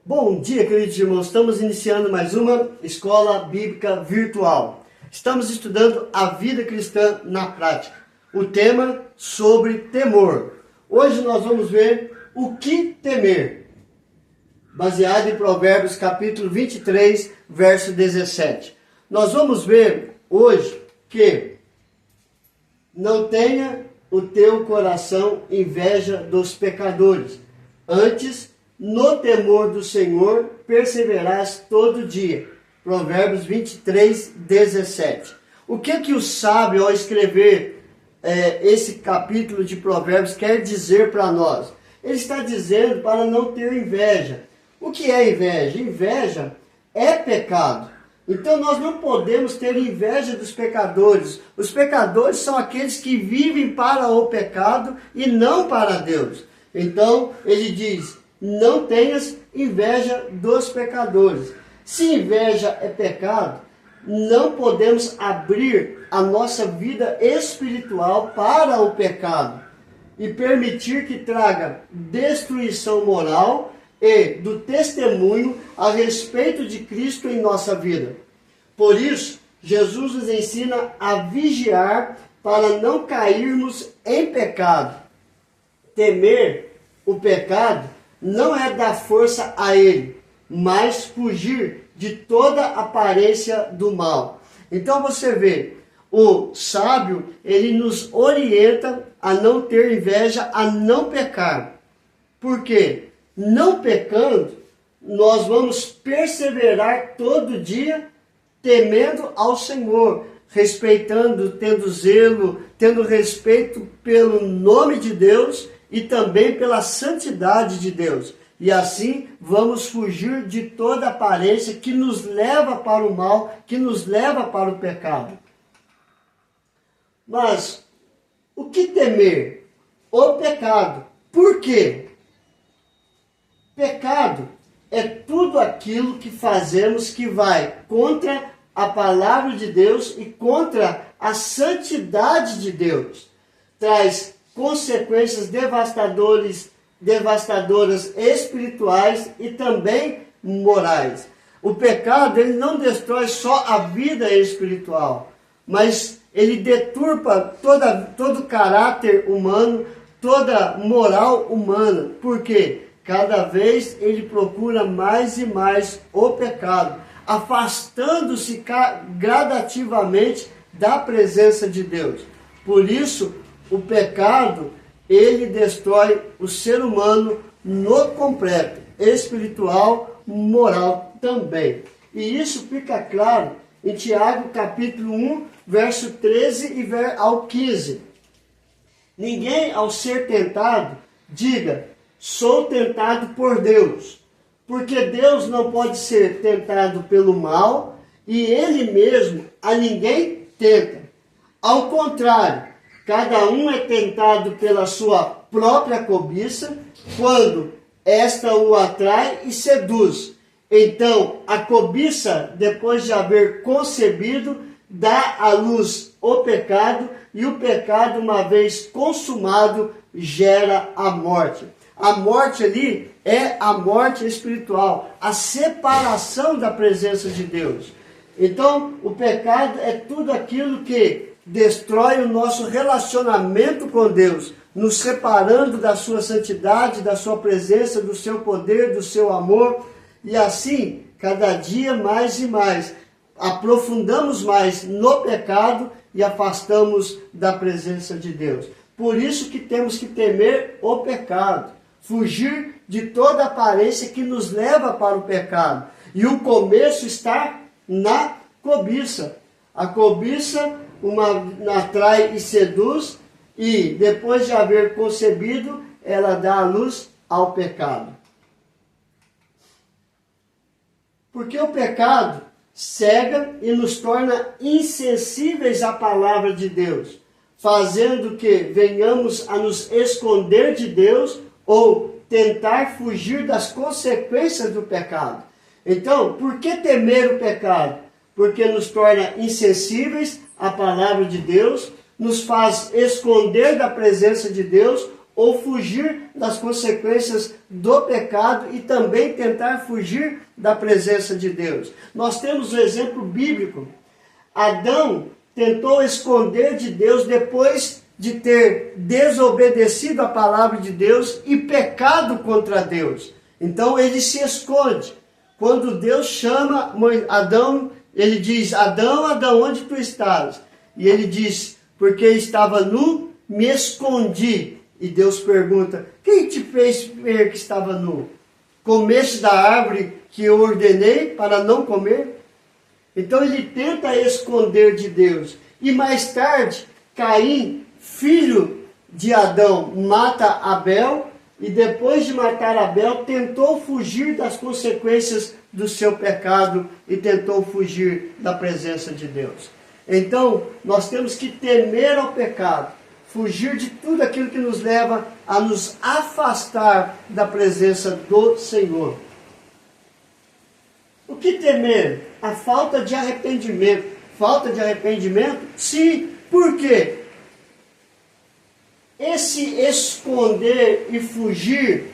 Bom dia, queridos irmãos. Estamos iniciando mais uma escola bíblica virtual. Estamos estudando a vida cristã na prática. O tema sobre temor. Hoje nós vamos ver o que temer, baseado em Provérbios capítulo 23, verso 17. Nós vamos ver hoje que não tenha o teu coração inveja dos pecadores. Antes, no temor do Senhor, perseverarás todo dia. Provérbios 23, 17. O que o sábio, ao escrever esse capítulo de Provérbios, quer dizer para nós? Ele está dizendo para não ter inveja. O que é inveja? Inveja é pecado. Então nós não podemos ter inveja dos pecadores. Os pecadores são aqueles que vivem para o pecado e não para Deus. Então ele diz: não tenhas inveja dos pecadores. Se inveja é pecado, não podemos abrir a nossa vida espiritual para o pecado e permitir que traga destruição moral e do testemunho a respeito de Cristo em nossa vida. Por isso, Jesus nos ensina a vigiar para não cairmos em pecado. Temer o pecado não é dar força a ele, mas fugir de toda aparência do mal. Então você vê, o sábio, ele nos orienta a não ter inveja, a não pecar. Por quê? Não pecando, nós vamos perseverar todo dia temendo ao Senhor, respeitando, tendo zelo, tendo respeito pelo nome de Deus e também pela santidade de Deus. E assim vamos fugir de toda aparência que nos leva para o mal, que nos leva para o pecado. Mas o que temer? O pecado. Por quê? Pecado é tudo aquilo que fazemos que vai contra a palavra de Deus e contra a santidade de Deus. Traz consequências devastadoras espirituais e também morais. O pecado, ele não destrói só a vida espiritual, mas ele deturpa todo o caráter humano, toda moral humana. Por quê? Cada vez ele procura mais e mais o pecado, afastando-se gradativamente da presença de Deus. Por isso, o pecado, ele destrói o ser humano no completo, espiritual, moral também. E isso fica claro em Tiago capítulo 1, verso 13 e ao 15. Ninguém, ao ser tentado, diga: sou tentado por Deus, porque Deus não pode ser tentado pelo mal e Ele mesmo a ninguém tenta. Ao contrário, cada um é tentado pela sua própria cobiça, quando esta o atrai e seduz. Então, a cobiça, depois de haver concebido, dá à luz o pecado, e o pecado, uma vez consumado, gera a morte. A morte ali é a morte espiritual, a separação da presença de Deus. Então, o pecado é tudo aquilo que destrói o nosso relacionamento com Deus, nos separando da sua santidade, da sua presença, do seu poder, do seu amor. E assim, cada dia mais e mais, aprofundamos mais no pecado e afastamos da presença de Deus. Por isso que temos que temer o pecado, fugir de toda aparência que nos leva para o pecado. E o começo está na cobiça. A cobiça atrai e seduz, e depois de haver concebido, ela dá a luz ao pecado. Porque o pecado cega e nos torna insensíveis à palavra de Deus, fazendo que venhamos a nos esconder de Deus ou tentar fugir das consequências do pecado. Então, por que temer o pecado? Porque nos torna insensíveis à palavra de Deus, nos faz esconder da presença de Deus ou fugir das consequências do pecado e também tentar fugir da presença de Deus. Nós temos o exemplo bíblico. Adão tentou esconder de Deus depois de ter desobedecido a palavra de Deus e pecado contra Deus. Então ele se esconde. Quando Deus chama Adão, ele diz: Adão, Adão, onde tu estás? E ele diz: porque estava nu, me escondi. E Deus pergunta: quem te fez ver que estava nu? Comeste da árvore que eu ordenei para não comer? Então ele tenta esconder de Deus. E mais tarde, Caim, filho de Adão, mata Abel. E depois de matar Abel, tentou fugir das consequências do seu pecado e tentou fugir da presença de Deus. Então, nós temos que temer ao pecado, fugir de tudo aquilo que nos leva a nos afastar da presença do Senhor. O que temer? A falta de arrependimento. Falta de arrependimento? Sim. Por quê? Esse esconder e fugir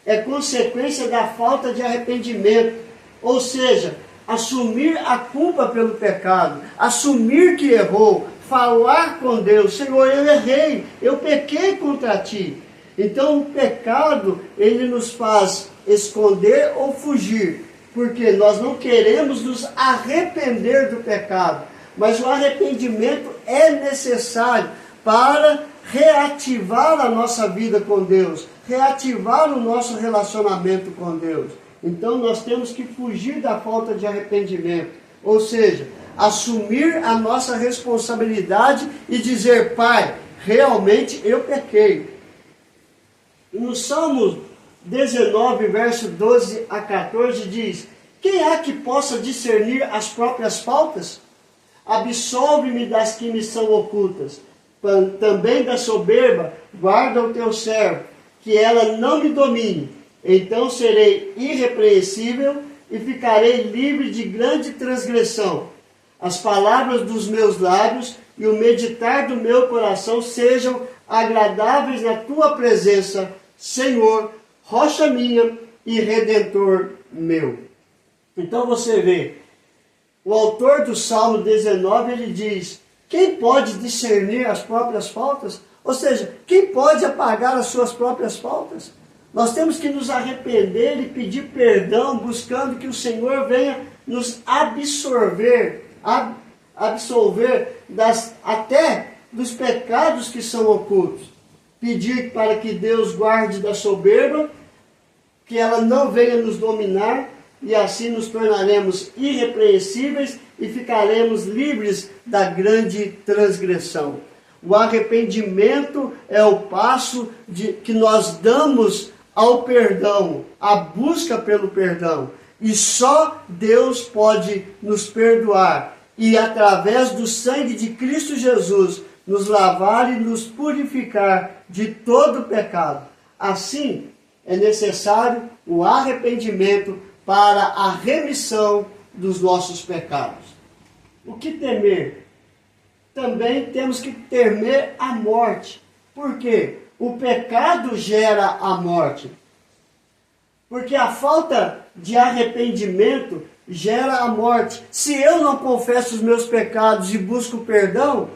é consequência da falta de arrependimento. Ou seja, assumir a culpa pelo pecado, assumir que errou, falar com Deus: Senhor, eu errei, eu pequei contra ti. Então o pecado, ele nos faz esconder ou fugir, porque nós não queremos nos arrepender do pecado. Mas o arrependimento é necessário para reativar a nossa vida com Deus, reativar o nosso relacionamento com Deus. Então nós temos que fugir da falta de arrependimento, ou seja, assumir a nossa responsabilidade e dizer: Pai, realmente eu pequei. No Salmo 19, verso 12 a 14 diz: quem há que possa discernir as próprias faltas? Absolve-me das que me são ocultas. Também da soberba guarda o teu servo, que ela não me domine. Então serei irrepreensível e ficarei livre de grande transgressão. As palavras dos meus lábios e o meditar do meu coração sejam agradáveis na tua presença, Senhor, rocha minha e redentor meu. Então você vê, o autor do Salmo 19, ele diz: quem pode discernir as próprias faltas? Ou seja, quem pode apagar as suas próprias faltas? Nós temos que nos arrepender e pedir perdão, buscando que o Senhor venha nos absolver até dos pecados que são ocultos. Pedir para que Deus guarde da soberba, que ela não venha nos dominar, e assim nos tornaremos irrepreensíveis e ficaremos livres da grande transgressão. O arrependimento é o passo que nós damos ao perdão, a busca pelo perdão. E só Deus pode nos perdoar e, através do sangue de Cristo Jesus, nos lavar e nos purificar de todo pecado. Assim, é necessário o arrependimento para a remissão dos nossos pecados. O que temer? Também temos que temer a morte. Por quê? O pecado gera a morte. Porque a falta de arrependimento gera a morte. Se eu não confesso os meus pecados e busco perdão,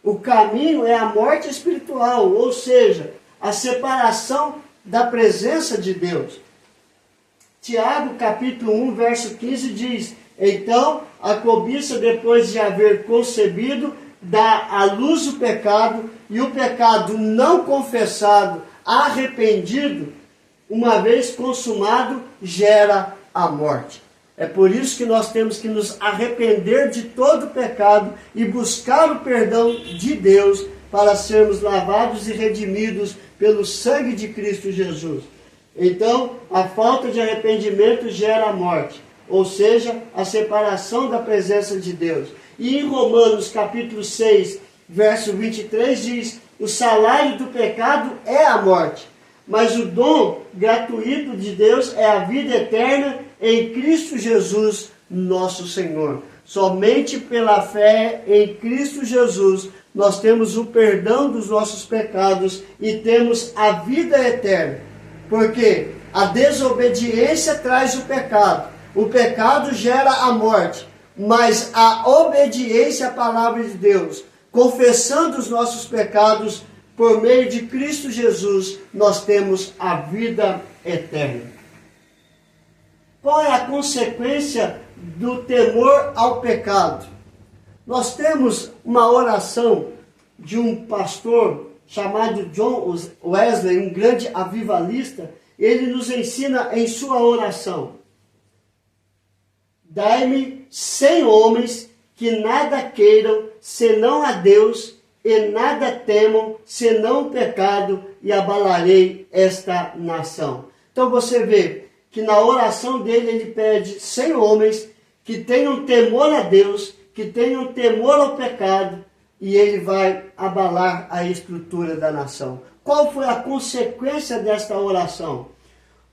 o caminho é a morte espiritual, ou seja, a separação da presença de Deus. Tiago, capítulo 1, verso 15 diz: então, a cobiça, depois de haver concebido, dá à luz o pecado, e o pecado não confessado, arrependido, uma vez consumado, gera a morte. É por isso que nós temos que nos arrepender de todo pecado e buscar o perdão de Deus para sermos lavados e redimidos pelo sangue de Cristo Jesus. Então, a falta de arrependimento gera a morte, ou seja, a separação da presença de Deus. E em Romanos capítulo 6, verso 23 diz: o salário do pecado é a morte, mas o dom gratuito de Deus é a vida eterna em Cristo Jesus, nosso Senhor. Somente pela fé em Cristo Jesus nós temos o perdão dos nossos pecados e temos a vida eterna. Porque a desobediência traz o pecado gera a morte, mas a obediência à palavra de Deus, confessando os nossos pecados por meio de Cristo Jesus, nós temos a vida eterna. Qual é a consequência do temor ao pecado? Nós temos uma oração de um pastor chamado John Wesley, um grande avivalista. Ele nos ensina em sua oração: dai-me 100 homens que nada queiram senão a Deus e nada temam senão o pecado, e abalarei esta nação. Então você vê que na oração dele ele pede 100 homens que tenham temor a Deus, que tenham temor ao pecado, e ele vai abalar a estrutura da nação. Qual foi a consequência desta oração?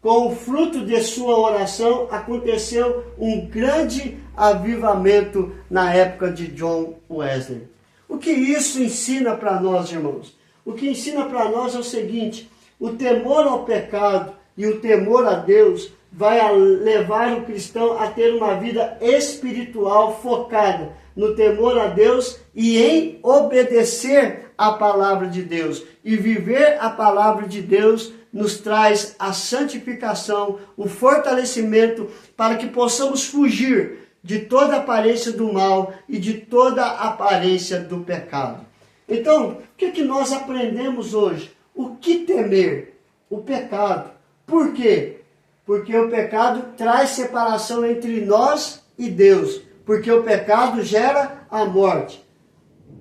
Com o fruto de sua oração aconteceu um grande avivamento na época de John Wesley. O que isso ensina para nós, irmãos? O que ensina para nós é o seguinte: o temor ao pecado e o temor a Deus vai levar o cristão a ter uma vida espiritual focada no temor a Deus e em obedecer a palavra de Deus. E viver a palavra de Deus nos traz a santificação, o fortalecimento para que possamos fugir de toda aparência do mal e de toda aparência do pecado. Então, o que nós aprendemos hoje? O que temer? O pecado. Por quê? Porque o pecado traz separação entre nós e Deus. Porque o pecado gera a morte.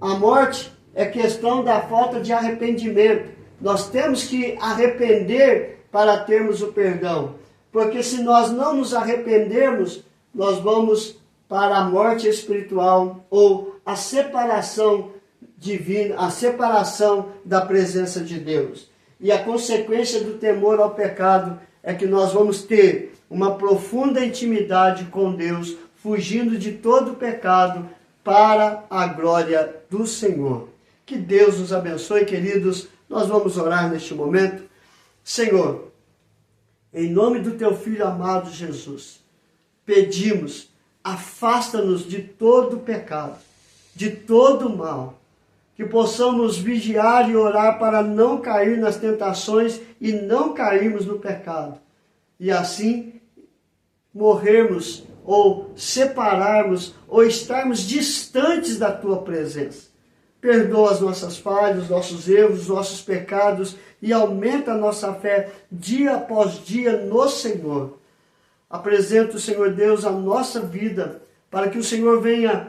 A morte é questão da falta de arrependimento. Nós temos que arrepender para termos o perdão. Porque se nós não nos arrependermos, nós vamos para a morte espiritual ou a separação divina, a separação da presença de Deus. E a consequência do temor ao pecado é que nós vamos ter uma profunda intimidade com Deus, fugindo de todo o pecado para a glória do Senhor. Que Deus nos abençoe, queridos. Nós vamos orar neste momento. Senhor, em nome do teu Filho amado Jesus, pedimos, afasta-nos de todo pecado, de todo mal, que possamos vigiar e orar para não cair nas tentações e não cairmos no pecado. E assim morrermos ou separarmos ou estarmos distantes da tua presença. Perdoa as nossas falhas, os nossos erros, os nossos pecados e aumenta a nossa fé dia após dia no Senhor. Apresenta o Senhor Deus a nossa vida para que o Senhor venha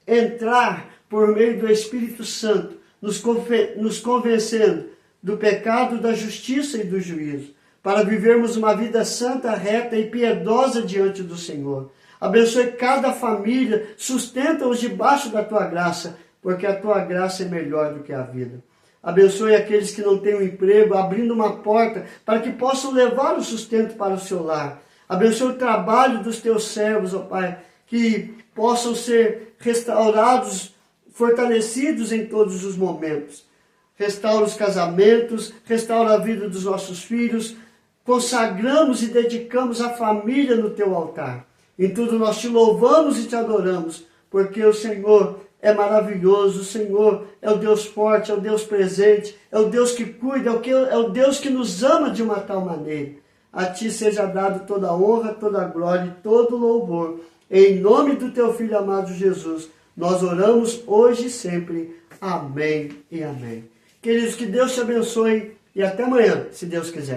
entrar por meio do Espírito Santo, nos convencendo do pecado, da justiça e do juízo, para vivermos uma vida santa, reta e piedosa diante do Senhor. Abençoe cada família, sustenta-os debaixo da tua graça, porque a tua graça é melhor do que a vida. Abençoe aqueles que não têm um emprego, abrindo uma porta para que possam levar o sustento para o seu lar. Abençoe o trabalho dos teus servos, ó Pai, que possam ser restaurados, fortalecidos em todos os momentos. Restaura os casamentos, restaura a vida dos nossos filhos. Consagramos e dedicamos a família no teu altar. Em tudo nós te louvamos e te adoramos, porque o Senhor é maravilhoso, o Senhor é o Deus forte, é o Deus presente, é o Deus que cuida, é o Deus que nos ama de uma tal maneira. A ti seja dado toda a honra, toda a glória e todo o louvor. Em nome do teu Filho amado Jesus, nós oramos hoje e sempre. Amém e amém. Queridos, que Deus te abençoe e até amanhã, se Deus quiser.